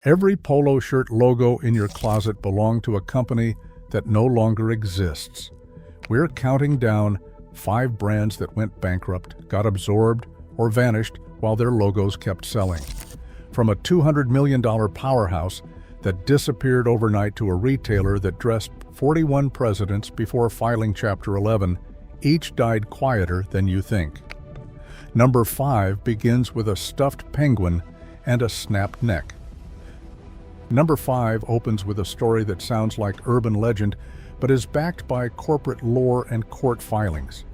Every polo shirt logo in your closet belonged to a company that no longer exists. We're counting down 5 brands that went bankrupt, got absorbed, or vanished while their logos kept selling. From a $200 million powerhouse that disappeared overnight to a retailer that dressed 41 presidents before filing Chapter 11, each died quieter than you think. Number 5 begins with a stuffed penguin and a snapped neck. Number 5 opens with a story that sounds like urban legend, but is backed by corporate lore and court filings.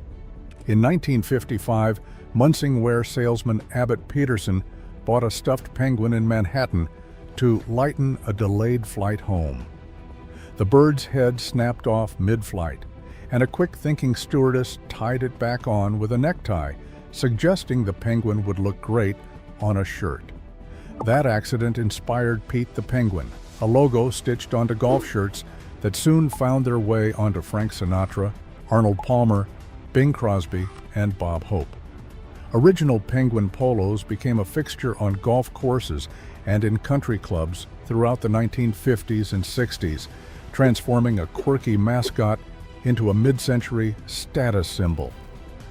In 1955, Munsingwear salesman Abbott Peterson bought a stuffed penguin in Manhattan to lighten a delayed flight home. The bird's head snapped off mid-flight, and a quick-thinking stewardess tied it back on with a necktie, suggesting the penguin would look great on a shirt. That accident inspired Pete the Penguin, a logo stitched onto golf shirts that soon found their way onto Frank Sinatra, Arnold Palmer, Bing Crosby, and Bob Hope. Original penguin polos became a fixture on golf courses and in country clubs throughout the 1950s and 60s, transforming a quirky mascot into a mid-century status symbol.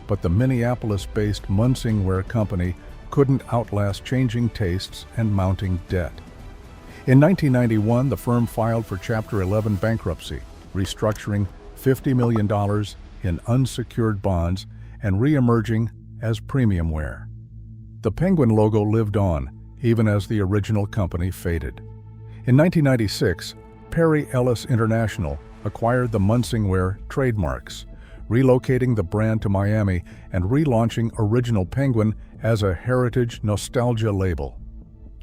But the Minneapolis-based Munsingwear company couldn't outlast changing tastes and mounting debt. In 1991, the firm filed for Chapter 11 bankruptcy, restructuring $50 million in unsecured bonds and re-emerging as premium wear. The penguin logo lived on, even as the original company faded. In 1996, Perry Ellis International acquired the Munsingwear trademarks, relocating the brand to Miami and relaunching Original Penguin as a heritage nostalgia label.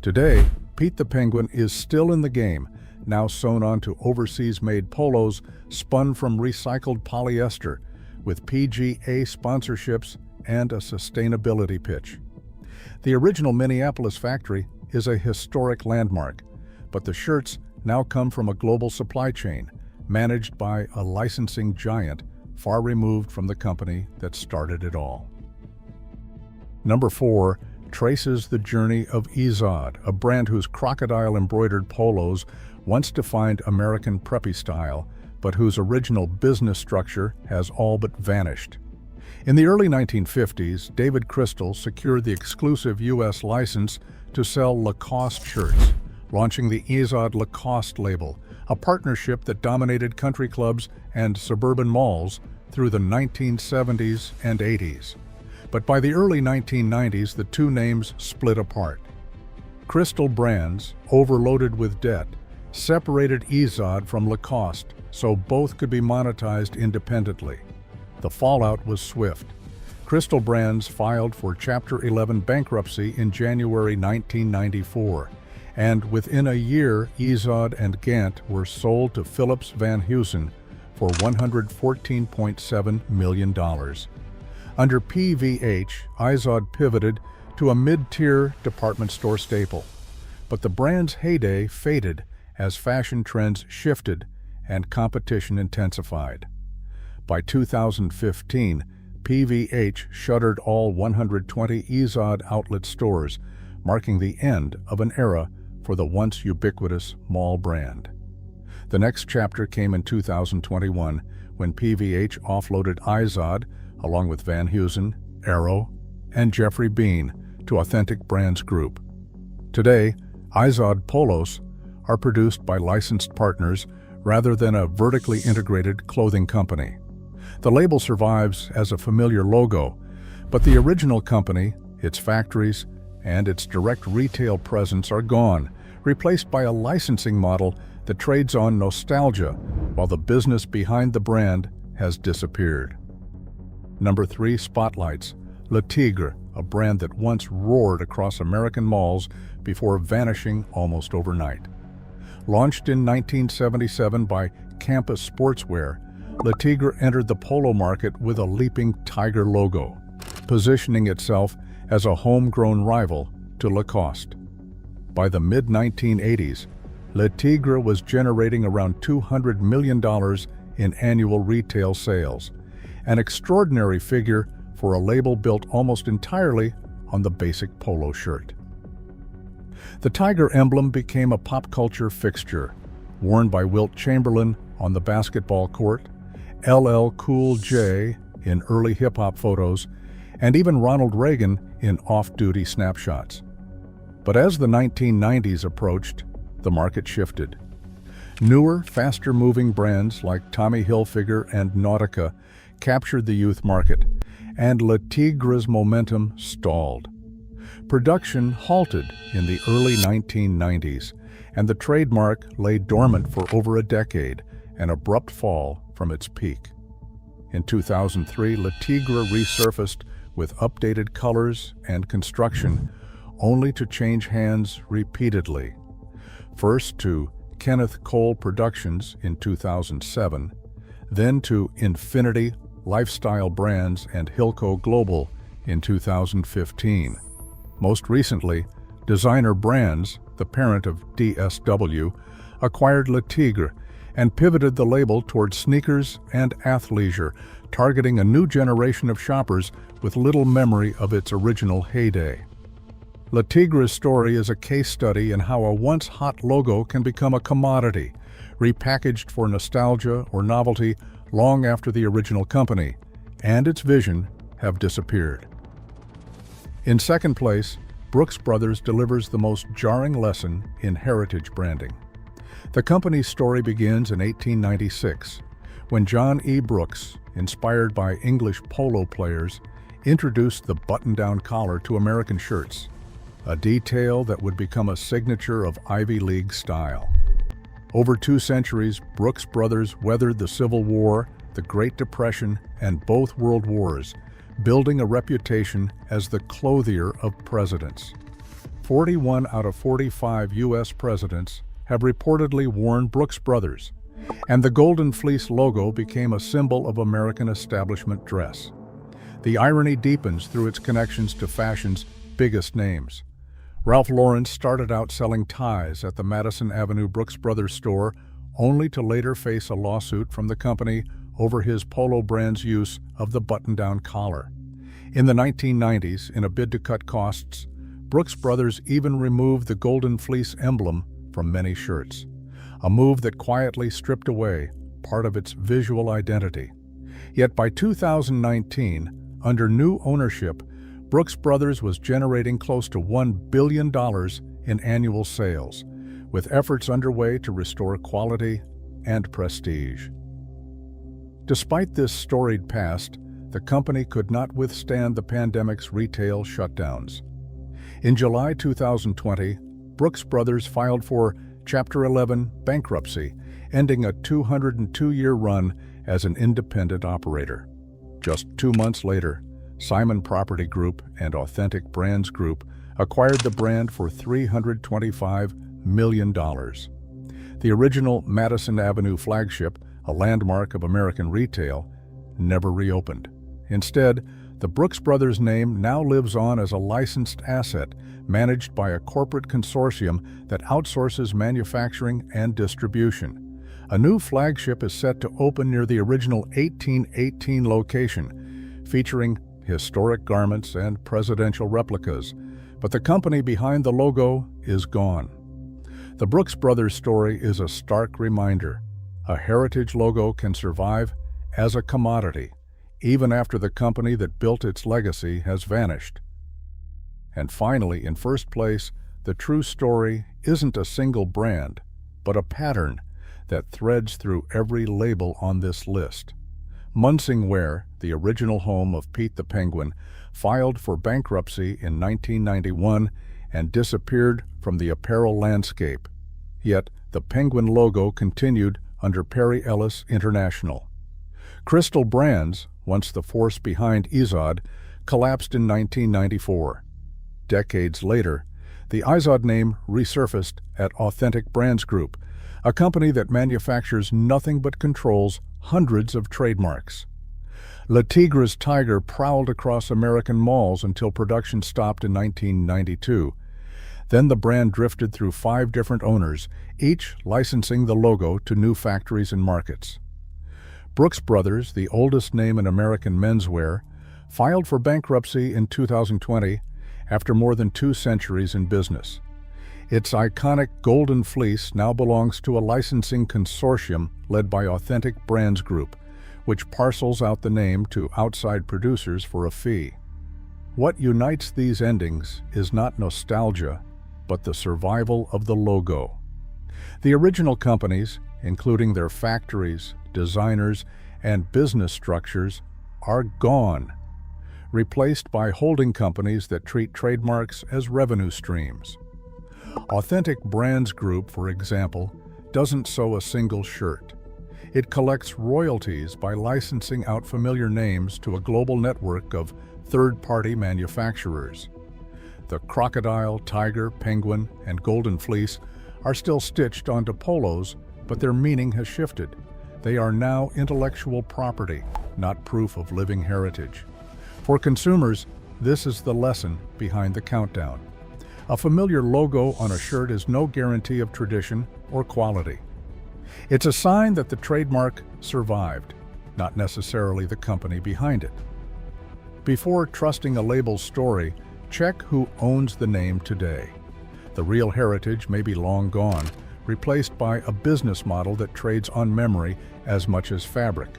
Today, Pete the Penguin is still in the game, now sewn onto overseas-made polos spun from recycled polyester, with PGA sponsorships and a sustainability pitch. The original Minneapolis factory is a historic landmark, but the shirts now come from a global supply chain, managed by a licensing giant far removed from the company that started it all. Number 4 traces the journey of Izod, a brand whose crocodile-embroidered polos once defined American preppy style, but whose original business structure has all but vanished. In the early 1950s, David Crystal secured the exclusive U.S. license to sell Lacoste shirts, launching the Izod Lacoste label, a partnership that dominated country clubs and suburban malls through the 1970s and 80s. But by the early 1990s, the two names split apart. Crystal Brands, overloaded with debt, separated Izod from Lacoste so both could be monetized independently. The fallout was swift. Crystal Brands filed for Chapter 11 bankruptcy in January 1994, and within a year, Izod and Gant were sold to Philips Van Heusen for $114.7 million. Under PVH, Izod pivoted to a mid-tier department store staple. But the brand's heyday faded as fashion trends shifted and competition intensified. By 2015, PVH shuttered all 120 Izod outlet stores, marking the end of an era for the once ubiquitous mall brand. The next chapter came in 2021 when PVH offloaded Izod, along with Van Heusen, Arrow, and Jeffrey Bean, to Authentic Brands Group. Today, Izod polos are produced by licensed partners rather than a vertically integrated clothing company. The label survives as a familiar logo, but the original company, its factories, and its direct retail presence are gone, replaced by a licensing model that trades on nostalgia, while the business behind the brand has disappeared. Number 3 spotlights Le Tigre, a brand that once roared across American malls before vanishing almost overnight. Launched in 1977 by Campus Sportswear, Le Tigre entered the polo market with a leaping tiger logo, positioning itself as a homegrown rival to Lacoste. By the mid-1980s, Le Tigre was generating around $200 million in annual retail sales, an extraordinary figure for a label built almost entirely on the basic polo shirt. The tiger emblem became a pop culture fixture, worn by Wilt Chamberlain on the basketball court, LL Cool J in early hip-hop photos, and even Ronald Reagan in off-duty snapshots. But as the 1990s approached, the market shifted. Newer, faster-moving brands like Tommy Hilfiger and Nautica captured the youth market, and Le Tigre's momentum stalled. Production halted in the early 1990s, and the trademark lay dormant for over a decade, an abrupt fall from its peak. In 2003, Le Tigre resurfaced with updated colors and construction, only to change hands repeatedly. First to Kenneth Cole Productions in 2007, then to Infinity Lifestyle Brands and Hilco Global in 2015. Most recently, Designer Brands, the parent of DSW, acquired Le Tigre and pivoted the label towards sneakers and athleisure, targeting a new generation of shoppers with little memory of its original heyday. Le Tigre's story is a case study in how a once-hot logo can become a commodity, repackaged for nostalgia or novelty long after the original company and its vision have disappeared. In second place, Brooks Brothers delivers the most jarring lesson in heritage branding. The company's story begins in 1896, when John E. Brooks, inspired by English polo players, introduced the button-down collar to American shirts, a detail that would become a signature of Ivy League style. Over 2 centuries, Brooks Brothers weathered the Civil War, the Great Depression, and both World Wars, building a reputation as the clothier of presidents. 41 out of 45 U.S. presidents have reportedly worn Brooks Brothers, and the Golden Fleece logo became a symbol of American establishment dress. The irony deepens through its connections to fashion's biggest names. Ralph Lauren started out selling ties at the Madison Avenue Brooks Brothers store, only to later face a lawsuit from the company over his Polo brand's use of the button-down collar. In the 1990s, in a bid to cut costs, Brooks Brothers even removed the Golden Fleece emblem from many shirts, a move that quietly stripped away part of its visual identity. Yet by 2019, under new ownership, Brooks Brothers was generating close to $1 billion in annual sales, with efforts underway to restore quality and prestige. Despite this storied past, the company could not withstand the pandemic's retail shutdowns. In July 2020, Brooks Brothers filed for Chapter 11 bankruptcy, ending a 202-year run as an independent operator. Just 2 months later, Simon Property Group and Authentic Brands Group acquired the brand for $325 million. The original Madison Avenue flagship, a landmark of American retail, never reopened. Instead, the Brooks Brothers name now lives on as a licensed asset managed by a corporate consortium that outsources manufacturing and distribution. A new flagship is set to open near the original 1818 location, featuring historic garments and presidential replicas, but the company behind the logo is gone. The Brooks Brothers story is a stark reminder. A heritage logo can survive as a commodity, even after the company that built its legacy has vanished. And finally, in first place, the true story isn't a single brand, but a pattern that threads through every label on this list. Munsingwear, the original home of Pete the Penguin, filed for bankruptcy in 1991 and disappeared from the apparel landscape. Yet, the Penguin logo continued under Perry Ellis International. Crystal Brands, once the force behind Izod, collapsed in 1994. Decades later, the Izod name resurfaced at Authentic Brands Group, a company that manufactures nothing but controls hundreds of trademarks. Le Tigre's tiger prowled across American malls until production stopped in 1992. Then the brand drifted through 5 different owners, each licensing the logo to new factories and markets. Brooks Brothers, the oldest name in American menswear, filed for bankruptcy in 2020 after more than 2 centuries in business. Its iconic golden fleece now belongs to a licensing consortium led by Authentic Brands Group, which parcels out the name to outside producers for a fee. What unites these endings is not nostalgia, but the survival of the logo. The original companies, including their factories, designers, and business structures, are gone, replaced by holding companies that treat trademarks as revenue streams. Authentic Brands Group, for example, doesn't sew a single shirt. It collects royalties by licensing out familiar names to a global network of third-party manufacturers. The crocodile, tiger, penguin, and golden fleece are still stitched onto polos, but their meaning has shifted. They are now intellectual property, not proof of living heritage. For consumers, this is the lesson behind the countdown. A familiar logo on a shirt is no guarantee of tradition or quality. It's a sign that the trademark survived, not necessarily the company behind it. Before trusting a label's story, check who owns the name today. The real heritage may be long gone, replaced by a business model that trades on memory as much as fabric.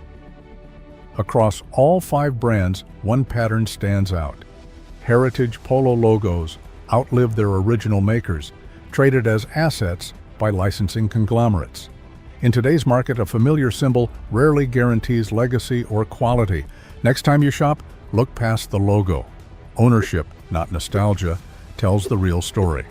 Across all 5 brands, one pattern stands out. Heritage Polo logos outlived their original makers, traded as assets by licensing conglomerates. In today's market, a familiar symbol rarely guarantees legacy or quality. Next time you shop, look past the logo. Ownership, not nostalgia, tells the real story.